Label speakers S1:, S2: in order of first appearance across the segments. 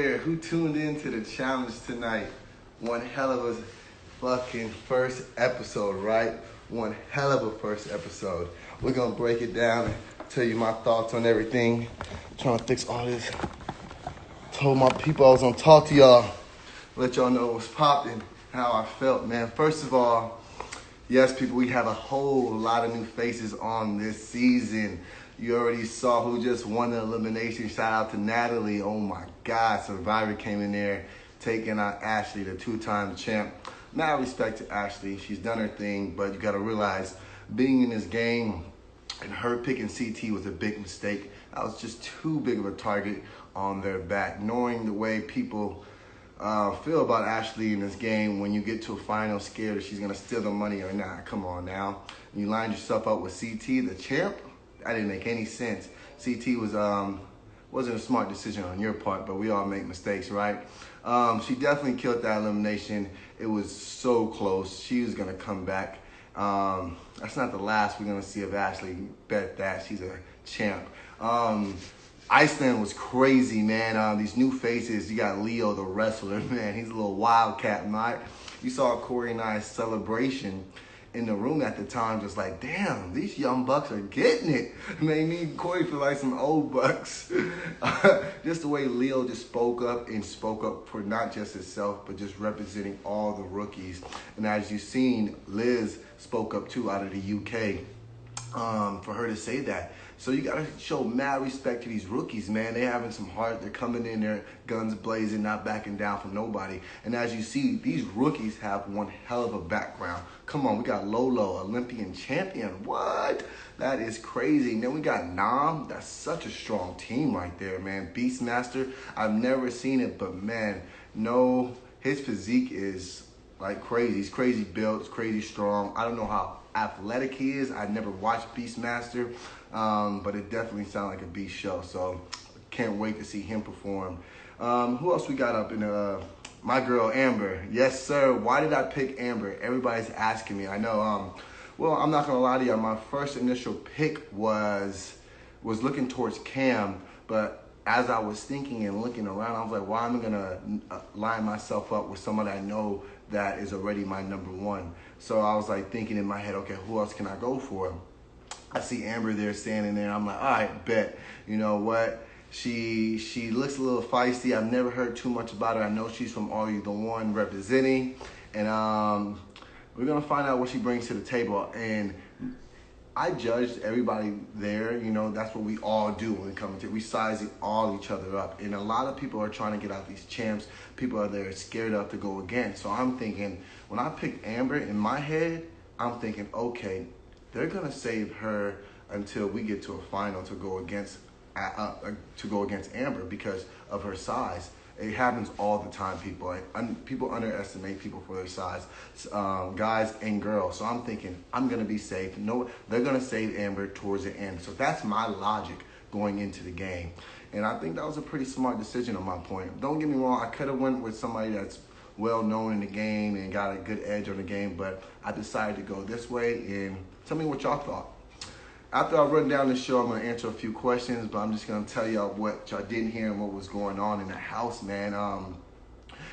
S1: Who tuned into the challenge tonight? One hell of a fucking first episode, right? One hell of a first episode. We're gonna break it down and tell you my thoughts on everything. I'm trying to fix all this. Told my people I was gonna talk to y'all, let y'all know what's popping, how I felt, man. First of all, yes, people, we have a whole lot of new faces on this season. You already saw who just won the elimination. Shout out to Natalie. Oh my God, Survivor came in there taking out Ashley, the two-time champ. Mad respect to Ashley. She's done her thing, but you gotta realize being in this game and her picking CT was a big mistake. That was just too big of a target on their back. Knowing the way people feel about Ashley in this game, when you get to a final scared that she's gonna steal the money or not. Come on now. You lined yourself up with CT, the champ. That didn't make any sense. CT wasn't a smart decision on your part, but we all make mistakes, right? She definitely killed that elimination. It was so close. She was gonna come back. That's not the last we're gonna see of Ashley. Bet that. She's a champ. Iceland was crazy, man. These new faces. You got Leo, the wrestler, man. He's a little wildcat, right? You saw Corey and I's celebration in the room at the time, just like, damn, these young bucks are getting it. Made me and Corey feel like some old bucks. Just the way Leo just spoke up for not just himself, but just representing all the rookies. And as you've seen, Liz spoke up too out of the UK for her to say that. So you gotta show mad respect to these rookies, man. They having some heart. They're coming in there, guns blazing, not backing down from nobody. And as you see, these rookies have one hell of a background. Come on, we got Lolo, Olympian champion. What? That is crazy. And then we got Nam. That's such a strong team right there, man. Beastmaster. I've never seen it, but man, no, his physique is like crazy. He's crazy built, crazy strong. I don't know how athletic he is. I never watched Beastmaster, but it definitely sounded like a beast show. So can't wait to see him perform. Who else we got up in my girl Amber? Yes, sir. Why did I pick Amber? Everybody's asking me. I know. Well, I'm not gonna lie to you. My first initial pick was looking towards Cam, but as I was thinking and looking around, I was like, why am I gonna line myself up with someone I know that is already my number one? So I was like thinking in my head, okay, who else can I go for? I see Amber there standing there. I'm like, all right, bet. You know what? She looks a little feisty. I've never heard too much about her. I know she's from Are You The One representing. And we're going to find out what she brings to the table. And I judged everybody there. You know, that's what we all do when it comes to it. We size all each other up. And a lot of people are trying to get out these champs. People are there scared up to go against. So I'm thinking, when I picked Amber in my head, I'm thinking, okay, they're going to save her until we get to a final to go against Amber because of her size. It happens all the time, people. People underestimate people for their size, guys and girls. So I'm thinking, I'm going to be safe. No, they're going to save Amber towards the end. So that's my logic going into the game. And I think that was a pretty smart decision on my point. Don't get me wrong. I could have went with somebody that's well known in the game and got a good edge on the game, but I decided to go this way. And tell me what y'all thought. After I run down the show, I'm going to answer a few questions, but I'm just going to tell y'all what y'all didn't hear and what was going on in the house, man.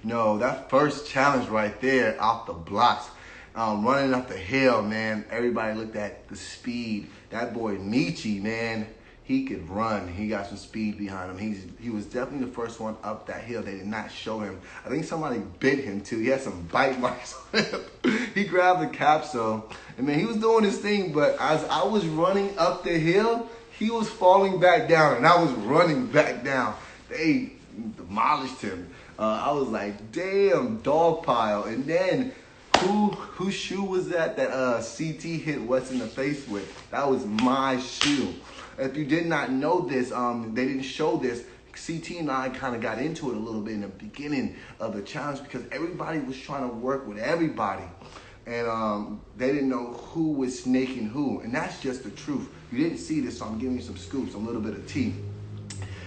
S1: No, that first challenge right there, off the blocks, running up the hill, man. Everybody looked at the speed. That boy Michi, man, he could run. He got some speed behind him. He was definitely the first one up that hill. They did not show him. I think somebody bit him too. He had some bite marks on him. He grabbed the capsule, and man, he was doing his thing. But as I was running up the hill, he was falling back down, and I was running back down. They demolished him. I was like, damn, dog pile. And then whose shoe was that CT hit Wes in the face with? That was my shoe. If you did not know this, they didn't show this. CT and I kind of got into it a little bit in the beginning of the challenge because everybody was trying to work with everybody. And they didn't know who was snaking who. And that's just the truth. You didn't see this, so I'm giving you some scoops, a little bit of tea.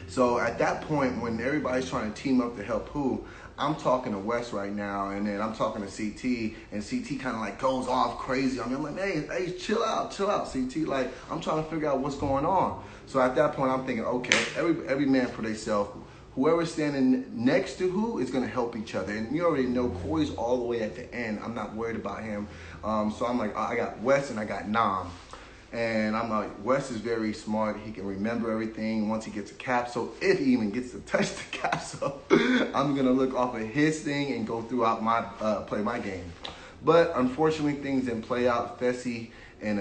S1: So at that point, when everybody's trying to team up to help who, I'm talking to Wes right now, and then I'm talking to CT, and CT kind of like goes off crazy. I mean, I'm like, hey, chill out, CT. Like, I'm trying to figure out what's going on. So at that point, I'm thinking, okay, every man for themselves. whoever's standing next to who is going to help each other. And you already know Corey's all the way at the end. I'm not worried about him. So I'm like, I got Wes and I got Nam. And I'm like, Wes is very smart. He can remember everything once he gets a capsule, if he even gets to touch the capsule. I'm going to look off of his thing and go throughout my, play my game. But unfortunately, things didn't play out. Fessy and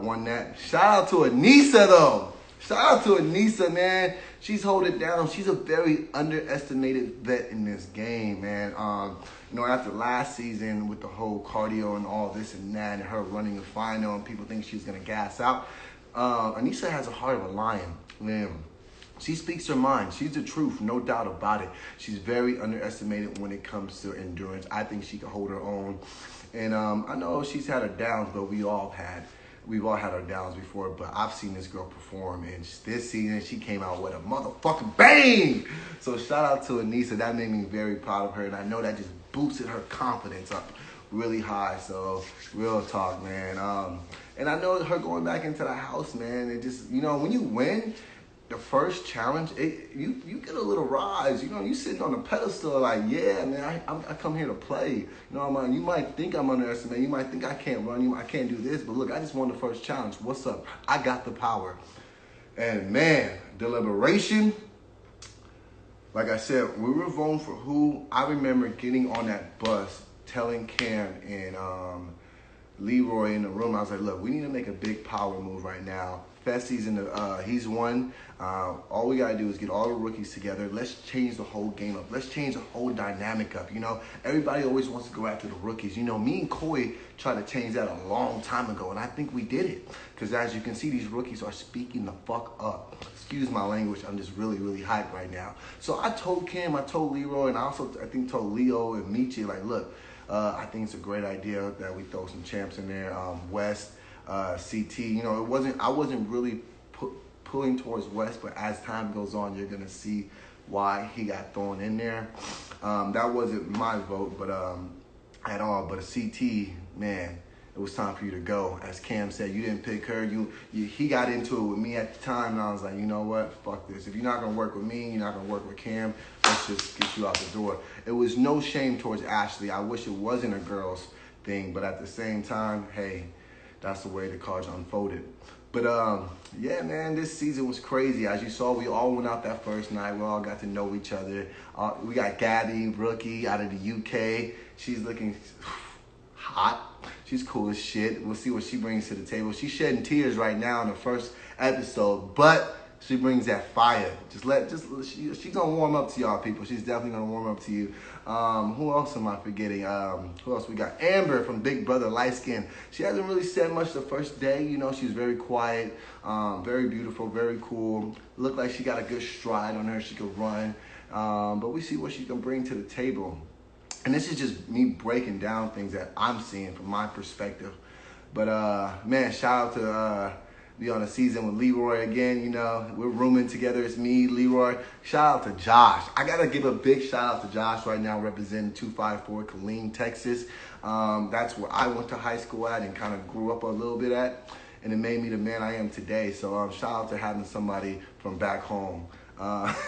S1: won that. Shout out to Anissa, though. Shout out to Anissa, man. She's holding it down. She's a very underestimated vet in this game, man. You know, after last season with the whole cardio and all this and that and her running the final and people think she's going to gas out, Anissa has a heart of a lion, man. She speaks her mind. She's the truth, no doubt about it. She's very underestimated when it comes to endurance. I think she can hold her own. And I know she's had her downs, but we've all had our downs before, but I've seen this girl perform, and this season she came out with a motherfucking bang. So shout out to Anissa. That made me very proud of her, and I know that just boosted her confidence up really high. So real talk, man. And I know her going back into the house, man. It just, you know, when you win the first challenge, you get a little rise. You know, you sitting on a pedestal like, yeah, man, I come here to play. You know, you might think I'm underestimated. You might think I can't run. I can't do this. But look, I just won the first challenge. What's up? I got the power. And man, Deliberation, like I said, we were voting for who. I remember getting on that bus, telling Cam and Leroy in the room, I was like, look, we need to make a big power move right now. Fessy's in the, he's won. All we gotta do is get all the rookies together. Let's change the whole game up. Let's change the whole dynamic up. You know, everybody always wants to go after the rookies. You know, me and Corey tried to change that a long time ago, and I think we did it. Because as you can see, these rookies are speaking the fuck up. Excuse my language. I'm just really, really hyped right now. So I told Cam, I told Leroy, and I also, I think, told Leo and Michi, like, look, I think it's a great idea that we throw some champs in there. West, CT, you know, I wasn't really pulling towards West, but as time goes on, you're gonna see why he got thrown in there. That wasn't my vote, but at all. But a CT, man, it was time for you to go. As Cam said, you didn't pick her. He got into it with me at the time, and I was like, you know what? Fuck this. If you're not gonna work with me, you're not gonna work with Cam. Let's just get you out the door. It was no shame towards Ashley. I wish it wasn't a girl's thing, but at the same time, hey, that's the way the cards unfolded. But yeah, man, this season was crazy. As you saw, we all went out that first night. We all got to know each other. We got Gabby, rookie, out of the UK. She's looking hot. She's cool as shit. We'll see what she brings to the table. She's shedding tears right now in the first episode, but she brings that fire. She's gonna warm up to y'all people. She's definitely gonna warm up to you. Who else am I forgetting? Who else we got? Amber from Big Brother, light skin. She hasn't really said much the first day. You know, she's very quiet, very beautiful, very cool. Looked like she got a good stride on her. She could run, but we see what she can bring to the table. And this is just me breaking down things that I'm seeing from my perspective. But man, shout out to be on a season with Leroy again. You know, we're rooming together. It's me, Leroy. Shout out to Josh. I gotta give a big shout out to Josh right now, representing 254 Killeen, Texas. That's where I went to high school at and kind of grew up a little bit at, and it made me the man I am today. So shout out to having somebody from back home.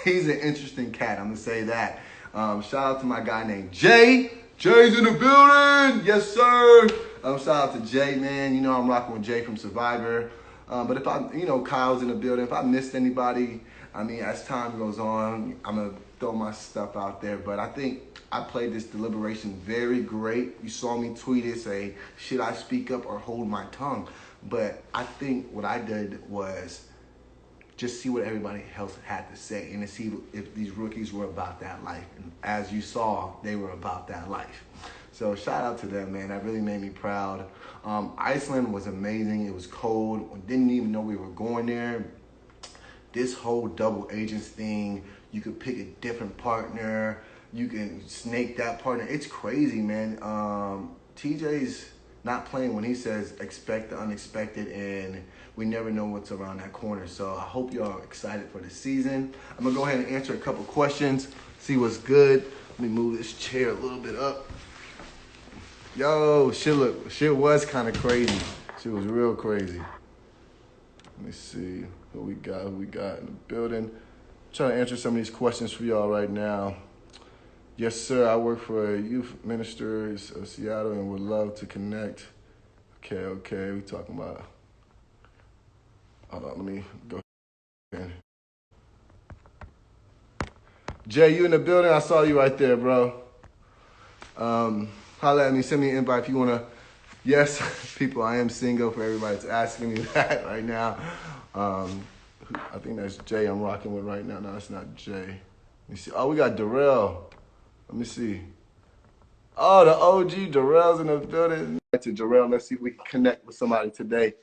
S1: He's an interesting cat, I'm gonna say that. Shout out to my guy named Jay. Jay's in the building, yes sir. Shout out to Jay, man. You know I'm rocking with Jay from Survivor. But if Kyle's in the building. If I missed anybody, I mean, as time goes on, I'm gonna throw my stuff out there. But I think I played this Deliberation very great. You saw me tweet it, say, should I speak up or hold my tongue? But I think what I did was just see what everybody else had to say and to see if these rookies were about that life. And as you saw, they were about that life. So shout out to them, man. That really made me proud. Iceland was amazing. It was cold. We didn't even know we were going there. This whole double agents thing, you could pick a different partner. You can snake that partner. It's crazy, man. TJ's not playing when he says expect the unexpected, and we never know what's around that corner. So I hope y'all are excited for the season. I'm gonna go ahead and answer a couple questions, see what's good. Let me move this chair a little bit up. Yo, shit was kind of crazy. Shit was real crazy. Let me see who we got in the building. Trying to answer some of these questions for y'all right now. Yes, sir. I work for a youth ministers of Seattle and would love to connect. Okay. We talking about. Hold on, let me go ahead. Jay, you in the building? I saw you right there, bro. Holla at me. Send me an invite if you wanna. Yes, people, I am single. For everybody that's asking me that right now. I think that's Jay I'm rocking with right now. No, that's not Jay. Let me see. Oh, we got Darrell. Let me see. Oh, the OG Darrell's in the building. To Darrell, let's see if we can connect with somebody today.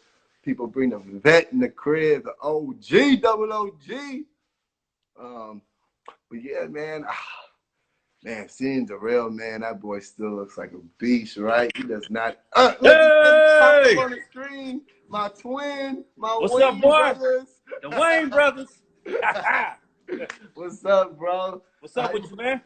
S1: People bring the vet in the crib, the OG, double OG. But yeah, man. Man, seeing Darrell, man, that boy still looks like a beast, right? He does not. Look, he popped up on the screen. My twin, my
S2: What's
S1: Wayne
S2: up, boy?
S1: brothers.
S2: The Wayne brothers.
S1: What's up, bro?
S2: What's up with you, man?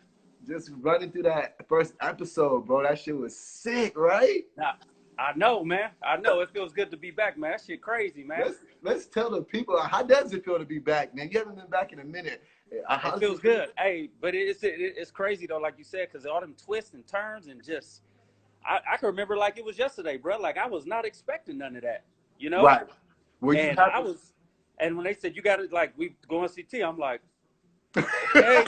S1: Just running through that first episode, bro. That shit was sick, right?
S2: Nah, I know, man. I know. It feels good to be back, man. That shit crazy, man.
S1: Let's tell the people, how does it feel to be back, man? You haven't been back in a minute.
S2: It feels good. Hey, but it's crazy, though, like you said, because all them twists and turns and just, I can remember like it was yesterday, bro. Like, I was not expecting none of that, you know?
S1: Right.
S2: And and when they said, you got to, like, we go on CT, I'm like, okay.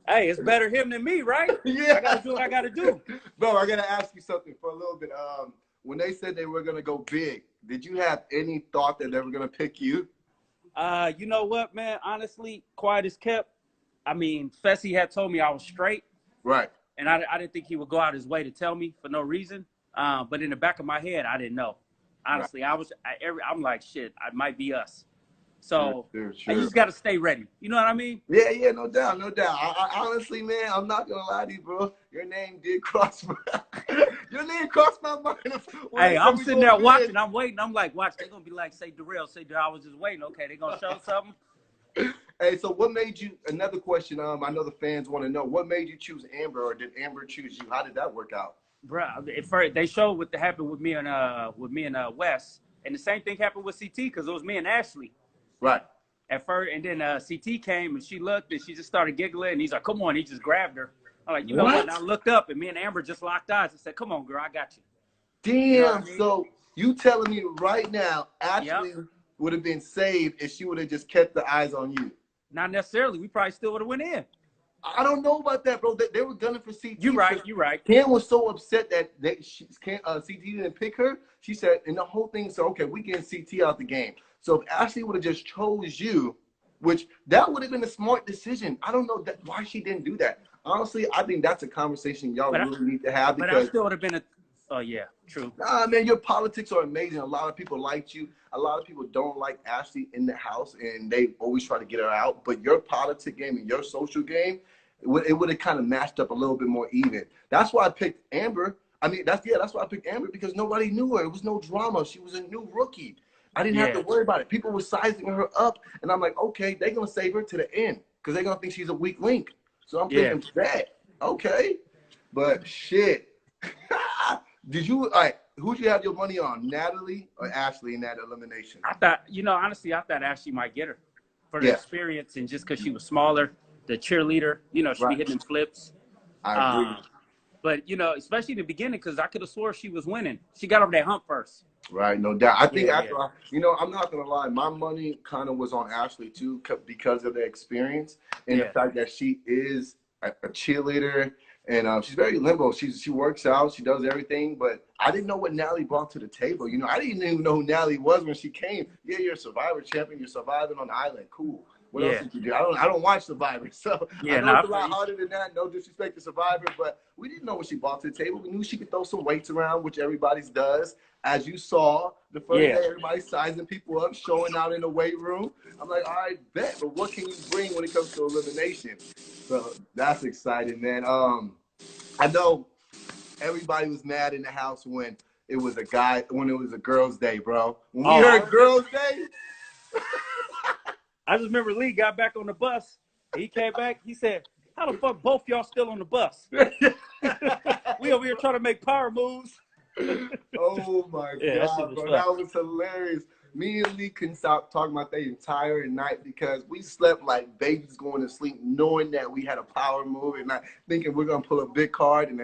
S2: Hey, it's better him than me, right?
S1: Yeah.
S2: I got to do what I got to do.
S1: Bro, I got to ask you something for a little bit. When they said they were going to go big, did you have any thought that they were going to pick you?
S2: You know what, man? Honestly, quiet as kept. I mean, Fessy had told me I was straight.
S1: Right.
S2: And I didn't think he would go out his way to tell me for no reason. But in the back of my head, I didn't know. Honestly, right. I'm like, shit, it might be us. So
S1: sure.
S2: You just got to stay ready. You know what I mean?
S1: Yeah, no doubt. I honestly, man, I'm not gonna lie to you, bro. Your name did cross my mind.
S2: Hey, I'm sitting there watching. I'm waiting. I'm like, watch. They're gonna be like, say Darrell. I was just waiting. Okay, they're gonna show something.
S1: Hey, so what made you? Another question. I know the fans want to know. What made you choose Amber, or did Amber choose you? How did that work out?
S2: Bro, at first they showed what happened with me and Wes, and the same thing happened with CT because it was me and Ashley.
S1: Right.
S2: At first, and then CT came and she looked and she just started giggling and he's like, "Come on!" He just grabbed her. I'm like, "You know what?" And I looked up and me and Amber just locked eyes and said, "Come on, girl, I got you."
S1: Damn. You know what I mean? So you telling me right now, Ashley would have been saved if she would have just kept the eyes on you?
S2: Not necessarily. We probably still would have went in.
S1: I don't know about that, bro. They were gunning for CT.
S2: You're right.
S1: Cam was so upset that CT didn't pick her. She said, and the whole thing said, okay, we getting CT out the game. So if Ashley would have just chose you, which that would have been a smart decision. I don't know why she didn't do that. Honestly, I think that's a conversation y'all really need to have.
S2: But I still would have been oh, yeah, true.
S1: Nah, man, your politics are amazing. A lot of people liked you. A lot of people don't like Ashley in the house, and they always try to get her out. But your politic game and your social game, it would have kind of matched up a little bit more even. That's why I picked Amber. I mean, that's why I picked Amber, because nobody knew her. It was no drama. She was a new rookie. I didn't have to worry about it. People were sizing her up, and I'm like, okay, they're going to save her to the end because they're going to think she's a weak link. So I'm thinking that. Okay. But shit. Did you, all right, who'd you have your money on, Natalie or Ashley in that elimination?
S2: I thought, honestly, I thought Ashley might get her for the experience and just because she was smaller, the cheerleader, she'd be hitting flips.
S1: I agree.
S2: But, especially in the beginning, because I could have swore she was winning. She got over that hump first.
S1: Right, no doubt. I think I'm not going to lie. My money kind of was on Ashley, too, because of the experience and the fact that she is a cheerleader. And she's very limbo. She works out. She does everything. But I didn't know what Natalie brought to the table. I didn't even know who Natalie was when she came. Yeah, you're a Survivor champion. You're surviving on the island. Cool. What else did you do? I don't watch Survivor, so I know it's a lot harder than that. No disrespect to Survivor, but we didn't know what she brought to the table. We knew she could throw some weights around, which everybody does. As you saw, the first day, everybody's sizing people up, showing out in the weight room. I'm like, all right, bet. But what can you bring when it comes to elimination? So that's exciting, man. I know everybody was mad in the house when it was a girls' day, bro. When we heard girls' day.
S2: I just remember Lee got back on the bus. He came back. He said, "How the fuck both y'all still on the bus? We over here trying to make power moves."
S1: Oh my God, bro, that was hilarious. Me and Lee couldn't stop talking about that entire night because we slept like babies going to sleep, knowing that we had a power move and not thinking we're gonna pull a big card and